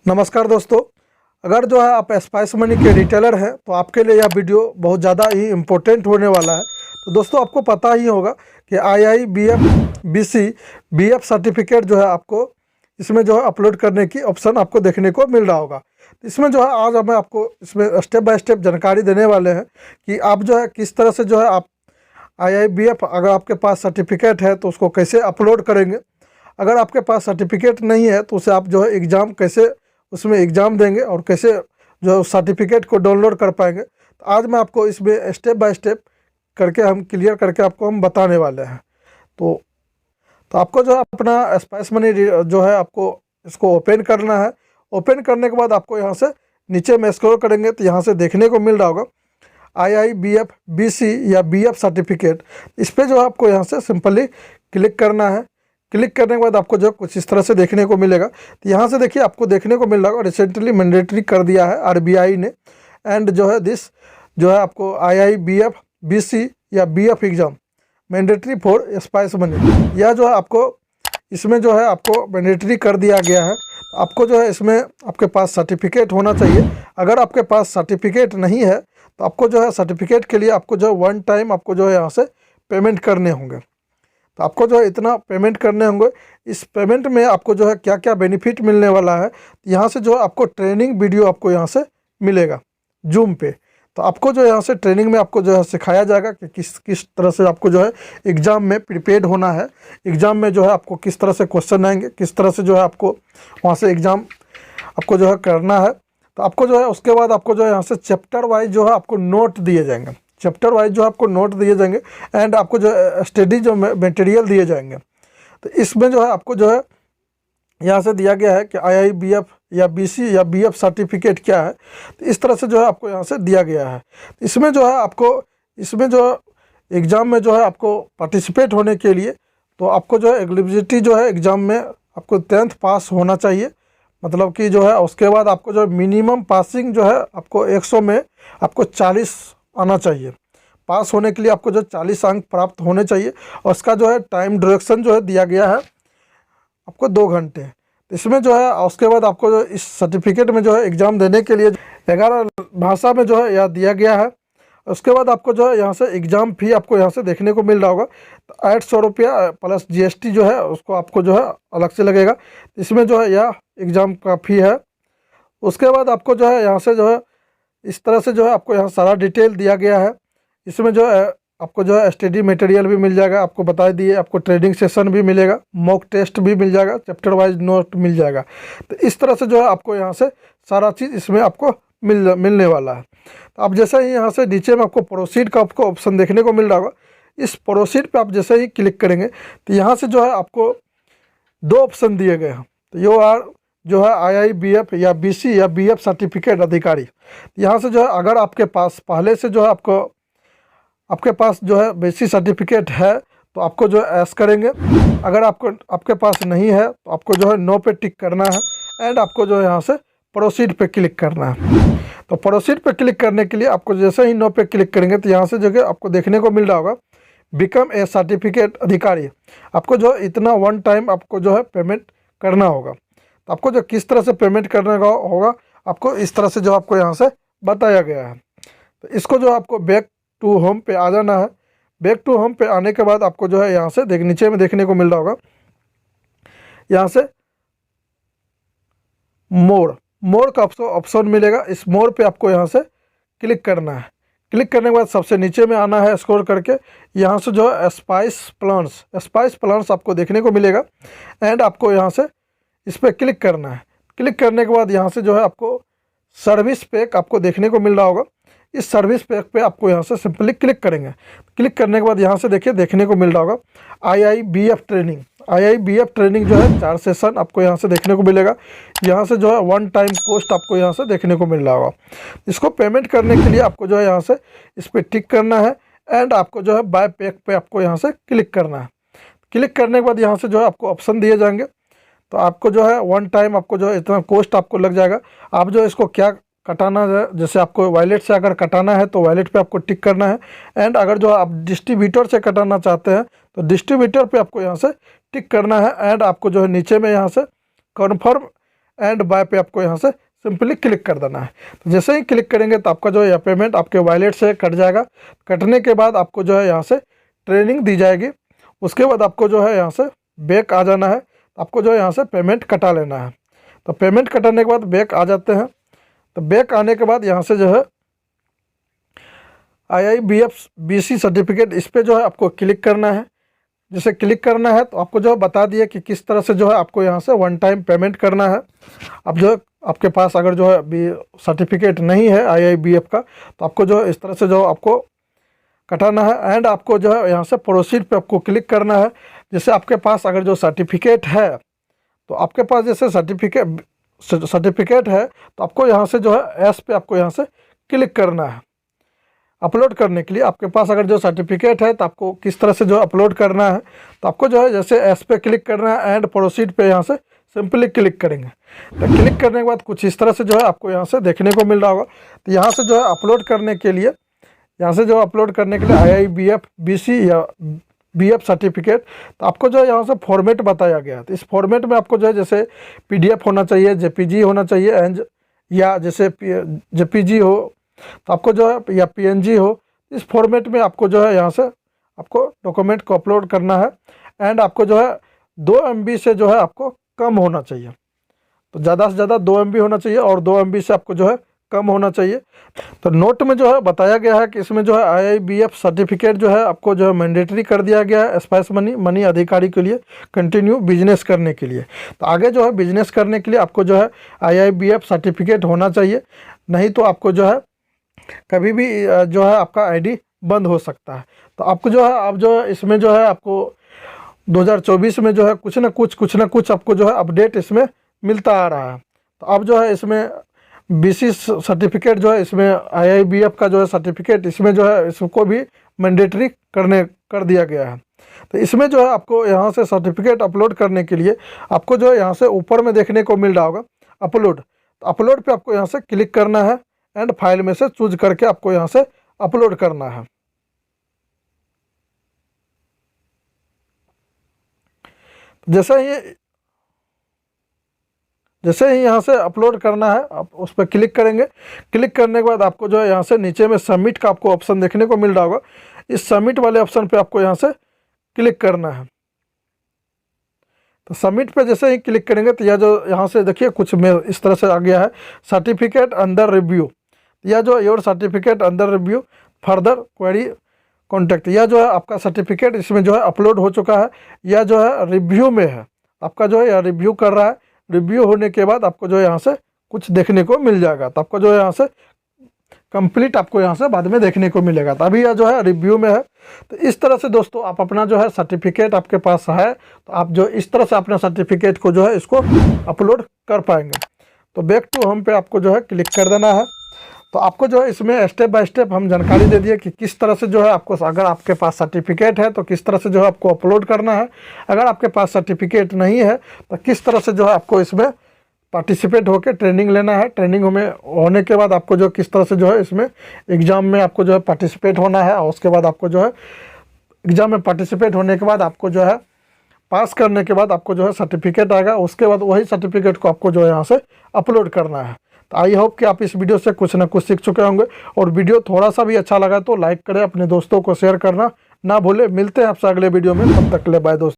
नमस्कार दोस्तों। अगर जो है आप स्पाइस मनी के रिटेलर हैं तो आपके लिए यह वीडियो बहुत ज़्यादा ही इम्पोर्टेंट होने वाला है। तो दोस्तों आपको पता ही होगा कि IIBF-BC BF सर्टिफिकेट जो है आपको इसमें जो है अपलोड करने की ऑप्शन आपको देखने को मिल रहा होगा। इसमें जो है आज हमें आपको इसमें स्टेप बाय स्टेप जानकारी देने वाले हैं कि आप जो है किस तरह से जो है आप IIBF अगर आपके पास सर्टिफिकेट है तो उसको कैसे अपलोड करेंगे। अगर आपके पास सर्टिफिकेट नहीं है तो उसे आप जो है एग्ज़ाम कैसे उसमें एग्ज़ाम देंगे और कैसे जो सर्टिफिकेट को डाउनलोड कर पाएंगे। तो आज मैं आपको इसमें स्टेप बाय स्टेप करके हम क्लियर करके आपको हम बताने वाले हैं। तो आपको जो है अपना स्पाइस मनी जो है आपको इसको ओपन करना है। ओपन करने के बाद आपको यहाँ से नीचे में स्क्रॉल करेंगे तो यहाँ से देखने को मिल रहा होगा IIBF-BC या BF सर्टिफिकेट। इस पर जो है आपको यहाँ से सिंपली क्लिक करना है। क्लिक करने के बाद आपको जो कुछ इस तरह से देखने को मिलेगा। तो यहाँ से देखिए आपको देखने को मिल रहा होगा रिसेंटली मैंडेटरी कर दिया है RBI ने। एंड जो है दिस जो है आपको IIBF-BC या BF exam mandatory for spice money, यह जो है आपको इसमें जो है आपको मैंडेटरी कर दिया गया है। आपको जो है इसमें आपके पास सर्टिफिकेट होना चाहिए। अगर आपके पास सर्टिफिकेट नहीं है तो आपको जो है सर्टिफिकेट के लिए आपको जो वन टाइम आपको जो है यहाँ से पेमेंट करने होंगे। तो आपको जो है इतना पेमेंट करने होंगे। इस पेमेंट में आपको जो है क्या क्या बेनिफिट मिलने वाला है, यहाँ से जो है आपको ट्रेनिंग वीडियो आपको यहाँ से मिलेगा जूम पे। तो आपको जो यहाँ से ट्रेनिंग में आपको जो है सिखाया जाएगा कि किस तरह से आपको जो है एग्ज़ाम में प्रिपेयर्ड होना है। एग्ज़ाम में जो है आपको किस तरह से क्वेश्चन आएंगे, किस तरह से जो है आपको वहाँ से एग्ज़ाम आपको जो है करना है। तो आपको जो है उसके बाद आपको जो है यहाँ से चैप्टर वाइज जो है आपको नोट दिए जाएंगे। चैप्टर वाइज जो आपको नोट दिए जाएंगे एंड आपको जो स्टडी जो मटेरियल दिए जाएंगे। तो इसमें जो है आपको जो है यहाँ से दिया गया है कि IIBF या BC या BF सर्टिफिकेट क्या है। तो इस तरह से जो है आपको यहाँ से दिया गया है। इसमें जो है आपको इसमें जो एग्ज़ाम में जो है आपको पार्टिसिपेट होने के लिए तो आपको जो है एलिजिबिलिटी जो है एग्ज़ाम में आपको 10th पास होना चाहिए। मतलब कि जो है उसके बाद आपको जो मिनिमम पासिंग जो है आपको 100 में आपको 40 आना चाहिए। पास होने के लिए आपको जो 40 अंक प्राप्त होने चाहिए। और उसका जो है टाइम ड्यूरेक्शन जो है दिया गया है आपको 2 घंटे। इसमें जो है उसके बाद आपको जो इस सर्टिफिकेट में जो है एग्ज़ाम देने के लिए 11 भाषा में जो है यह दिया गया है। उसके बाद आपको जो है यहाँ से एग्ज़ाम फ़ी आपको यहाँ से देखने को मिल रहा होगा। तो 800 रुपया प्लस GST जो है उसको आपको जो है अलग से लगेगा। इसमें जो है यह एग्ज़ाम का फ़ी है। उसके बाद आपको जो है यहाँ से जो है इस तरह से जो है आपको यहाँ सारा डिटेल दिया गया है। इसमें जो है आपको जो है स्टडी मटेरियल भी मिल जाएगा, आपको बता दिए आपको ट्रेनिंग सेशन भी मिलेगा, मॉक टेस्ट भी मिल जाएगा, चैप्टर वाइज नोट मिल जाएगा। तो इस तरह से जो है आपको यहाँ से सारा चीज़ इसमें आपको मिलने वाला है। तो आप जैसे ही यहाँ से नीचे में आपको प्रोसीड का आपको ऑप्शन देखने को मिल रहा होगा। इस प्रोसीड पे आप जैसे ही क्लिक करेंगे तो यहाँ से जो है आपको 2 ऑप्शन दिए गए हैं। तो जो है IIBF या BC या BF सर्टिफिकेट अधिकारी। यहाँ से जो है अगर आपके पास पहले से जो है आपके पास जो है BC सर्टिफिकेट है तो आपको जो है एस करेंगे। अगर आपके पास नहीं है तो आपको जो है नो पे टिक करना है एंड आपको जो है यहाँ से प्रोसीड पे क्लिक करना है। तो प्रोसीड पे क्लिक करने के लिए आपको जैसे ही नो पे क्लिक करेंगे तो यहाँ से जो है आपको देखने को मिल रहा होगा बिकम ए सर्टिफिकेट अधिकारी। आपको जो इतना वन टाइम आपको जो है पेमेंट करना होगा। तो आपको जो किस तरह से पेमेंट करने का होगा आपको इस तरह से जो आपको यहाँ से बताया गया है। तो इसको जो आपको बैक टू होम पे आ जाना है। बैक टू होम पे आने के बाद आपको जो है यहाँ से नीचे में देखने को मिल रहा होगा यहाँ से मोर का ऑप्शन मिलेगा। इस मोर पे आपको यहाँ से क्लिक करना है। क्लिक करने के बाद सबसे नीचे में आना है स्क्रॉल करके। यहाँ से जो है स्पाइस प्लान्स आपको देखने को मिलेगा एंड आपको यहाँ से इस पर क्लिक करना है। क्लिक करने के बाद यहाँ से जो है आपको सर्विस पैक आपको देखने को मिल रहा होगा। इस सर्विस पैक पे आपको यहाँ से सिंपली क्लिक करेंगे। क्लिक करने के बाद यहाँ से देखिए देखने को मिल रहा होगा IIBF ट्रेनिंग जो है 4 सेशन आपको यहाँ से देखने को मिलेगा। यहाँ से जो है वन टाइम कॉस्ट आपको यहाँ से देखने को मिल रहा होगा। इसको पेमेंट करने के लिए आपको जो है यहाँ से इस पर टिक करना है एंड आपको जो है बाय पैक पे आपको यहाँ से क्लिक करना है। क्लिक करने के बाद यहाँ से जो है आपको ऑप्शन दिए जाएंगे। तो आपको जो है वन टाइम आपको जो है इतना कॉस्ट आपको लग जाएगा। आप जो इसको क्या कटाना है, जैसे आपको वॉलेट से अगर कटाना है तो वॉलेट पे आपको टिक करना है एंड अगर जो आप डिस्ट्रीब्यूटर से कटाना चाहते हैं तो डिस्ट्रीब्यूटर पे आपको यहाँ से टिक करना है एंड आपको जो है नीचे में यहाँ से कन्फर्म एंड बाय पे आपको यहाँ से सिंपली क्लिक कर देना है। तो जैसे ही क्लिक करेंगे तो आपका जो है यह पेमेंट आपके वॉलेट से कट जाएगा। कटने के बाद आपको जो है यहाँ से ट्रेनिंग दी जाएगी। उसके बाद आपको जो है यहाँ से बैक आ जाना है। आपको जो है यहाँ से पेमेंट कटा लेना है। तो पेमेंट कटाने के बाद बैक आ जाते हैं। तो बैक आने के बाद यहाँ से जो है IIBF-BC सर्टिफिकेट, इस पर जो है आपको क्लिक करना है। जैसे क्लिक करना है तो आपको जो है बता दिया कि किस तरह से जो है आपको यहाँ से वन टाइम पेमेंट करना है। अब जो है आपके पास अगर जो है सर्टिफिकेट नहीं है IIBF का, तो आपको जो है इस तरह से जो आपको कटाना है। एंड आपको जो है यहाँ से प्रोसीड पे आपको क्लिक करना है। जैसे आपके पास अगर जो सर्टिफिकेट है, तो आपके पास जैसे सर्टिफिकेट है तो आपको यहाँ से जो है एस पे आपको यहाँ से क्लिक करना है अपलोड करने के लिए। आपके पास अगर जो सर्टिफिकेट है तो आपको किस तरह से जो अपलोड करना है, तो आपको जो है जैसे एस पे क्लिक करना है एंड प्रोसीड पे यहाँ से सिंपली क्लिक करेंगे। तो क्लिक करने के बाद कुछ इस तरह से जो है आपको यहाँ से देखने को मिल रहा होगा। तो यहाँ से जो है अपलोड करने के लिए IIBF-BC या BF सर्टिफिकेट, तो आपको जो है यहाँ से फॉर्मेट बताया गया है। तो इस फॉर्मेट में आपको जो है जैसे PDF होना चाहिए, JPG होना चाहिए एंड या जैसे JPG हो तो आपको जो है या PNG हो, इस फॉर्मेट में आपको जो है यहाँ से आपको डॉक्यूमेंट को अपलोड करना है। एंड आपको जो है 2 MB से जो है आपको कम होना चाहिए। तो ज़्यादा से ज़्यादा 2 MB होना चाहिए और 2 MB से आपको जो है कम होना चाहिए। तो नोट में जो है बताया गया है कि इसमें जो है IIBF सर्टिफिकेट जो है आपको जो है मैंडेटरी कर दिया गया है स्पाइस मनी अधिकारी के लिए कंटिन्यू बिजनेस करने के लिए। तो आगे जो है बिजनेस करने के लिए आपको जो है IIBF सर्टिफिकेट होना चाहिए, नहीं तो आपको जो है कभी भी जो है आपका ID बंद हो सकता है। तो आपको जो है अब जो है इसमें जो है आपको 2024 में जो है कुछ ना कुछ आपको जो है अपडेट इसमें मिलता आ रहा है। तो अब जो है इसमें BC सर्टिफिकेट जो है इसमें IIBF का जो है सर्टिफिकेट इसमें जो है इसको भी मैंडेटरी कर दिया गया है। तो इसमें जो है आपको यहाँ से सर्टिफिकेट अपलोड करने के लिए आपको जो है यहाँ से ऊपर में देखने को मिल रहा होगा अपलोड। तो अपलोड पे आपको यहाँ से क्लिक करना है एंड फाइल में से चूज करके आपको यहाँ से अपलोड करना है। जैसे ही यहाँ से अपलोड करना है आप उस पर क्लिक करेंगे। क्लिक करने के बाद आपको जो है यहाँ से नीचे में सबमिट का आपको ऑप्शन देखने को मिल रहा होगा। इस सबमिट वाले ऑप्शन पे आपको यहाँ से क्लिक करना है। तो सबमिट पे जैसे ही क्लिक करेंगे तो यह जो यहाँ से देखिए कुछ में इस तरह से आ गया है सर्टिफिकेट अंडर रिव्यू। यह जो your certificate under review further query contact, यह जो है आपका सर्टिफिकेट इसमें जो है अपलोड हो चुका है। यह जो है रिव्यू में है, आपका जो है यह रिव्यू कर रहा है। रिव्यू होने के बाद आपको जो है यहाँ से कुछ देखने को मिल जाएगा। तो आपको जो है यहाँ से कंप्लीट आपको यहाँ से बाद में देखने को मिलेगा। तो अभी यह जो है रिव्यू में है। तो इस तरह से दोस्तों आप अपना जो है सर्टिफिकेट आपके पास है तो आप जो इस तरह से अपने सर्टिफिकेट को जो है इसको अपलोड कर पाएंगे। तो बैक टू होम पे आपको जो है क्लिक कर देना है। तो आपको जो है इसमें स्टेप बाय स्टेप हम जानकारी दे दिए कि किस तरह से जो है आपको अगर आपके पास सर्टिफिकेट है तो किस तरह से जो है आपको अपलोड करना है। अगर आपके पास सर्टिफिकेट नहीं है तो किस तरह से जो है आपको इसमें पार्टिसिपेट होकर ट्रेनिंग लेना है। ट्रेनिंग में होने के बाद आपको जो किस तरह से जो है इसमें एग्ज़ाम में आपको जो है पार्टिसिपेट होना है और उसके बाद आपको जो है एग्ज़ाम में पार्टिसिपेट होने के बाद आपको जो है पास करने के बाद आपको जो है सर्टिफिकेट आएगा। उसके बाद वही सर्टिफिकेट को आपको जो है यहाँ से अपलोड करना है। तो आई होप कि आप इस वीडियो से कुछ ना कुछ सीख चुके होंगे और वीडियो थोड़ा सा भी अच्छा लगा तो लाइक करें, अपने दोस्तों को शेयर करना ना भूलें। मिलते हैं आपसे अगले वीडियो में, तब तक के लिए बाय दोस्तों।